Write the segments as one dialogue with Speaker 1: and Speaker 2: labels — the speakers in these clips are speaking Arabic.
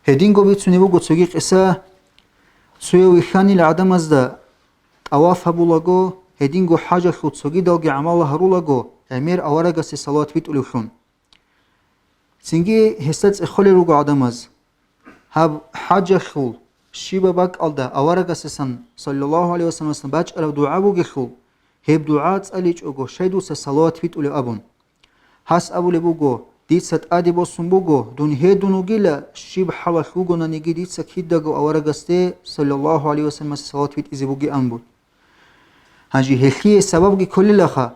Speaker 1: هدينغو بيتسوني بوغو تسوغي قصة سويوي خاني العدم ازدا طواف هبولاغو هدينغو حاجة خود سوغي دالغي عمال هرولاغو امير اوارغا سي صلوات بيت اولوخون سنگي هستاц اخولي روغو عدم از هب حاجة خول شيبا باك الدا اوارغا سيسان صلى الله عليه وسلم باج ارو دعا بوغي خول هب دعات اليج اوغو شايدو سي صلوات بيت اولي ابون هاس ابو لبوغو ديتسات ادي بوسون بوغو دون هيدونو گيلا شيب حوا خوغو نانيگي ديتسا كيدغو اوارغاستي صلى الله عليه وسلم صلوات بيت ازي بوغي انبو هاجي هخي سببگي كل لخا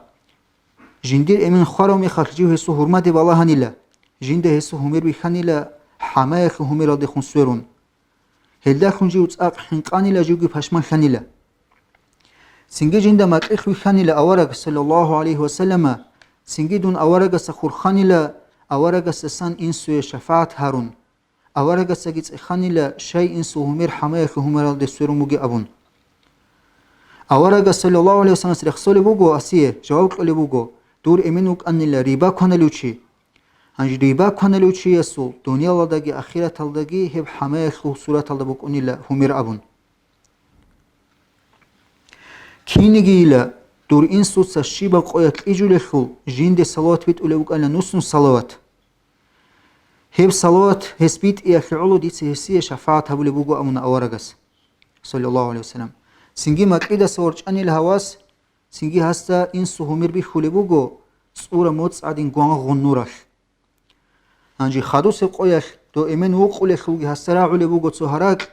Speaker 1: جندير امين خارو ميخالجيو هسو حرمت والله هنيلا جنده هسو همير بخنيلا حمايخ همير دي خنسورون هلدا خنجي وصاق حنقانيلا جوغي پشمان خنيلا سنگي جنده ماقخ خنيلا اوارغ صلى الله عليه وسلم سنگي دون اوارغ سخور خنيلا اوارغ سسان انسو شفاعت هارون اوارغ سگيت خنيلا شي انسو همير حمايخ همير دي سورموغي ابون اوارغ صلى الله عليه وسلم رخصول بوغو اسيه جواب قلي بوغو دور امينوك انيلا ريبا كونلوچي هنج ريبا كونلوچي يسو دنيا لدغي اخرت لدغي هب حمايخ صورت لدبوك انيلا همير ابون كينيگيلا دور انسو سشيبا قويت ايجولخو جيند صلوات بيت اولوك الا نصن صلوات هب صلوات هسبيت اي خلو ديت هسيه شفاعت هبل بوغو امون اوارغس صلى الله عليه وسلم سنگي ماقيدا سورچ اني الهواس سنگي هستا انسو همير بي خولبوغو صوره موت ادين غون غنورخ انجي خادوس قويخ دو امن وقولخوغي هسترا علبوغو صهراك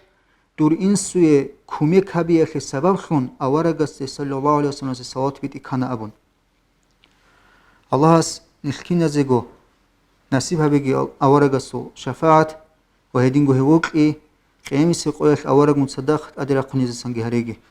Speaker 1: دور انسو كوميك هبيخ سبب خون اوارغس صلى الله عليه وسلم صلوات بيت كان ابون الله اس نخكينا زيغو نصيب هبيغي اوارغسو شفاعت وهدينغو هوك اي قيمي سي قويخ اوارغ متصدق ادرا قنيز سنگي هريغي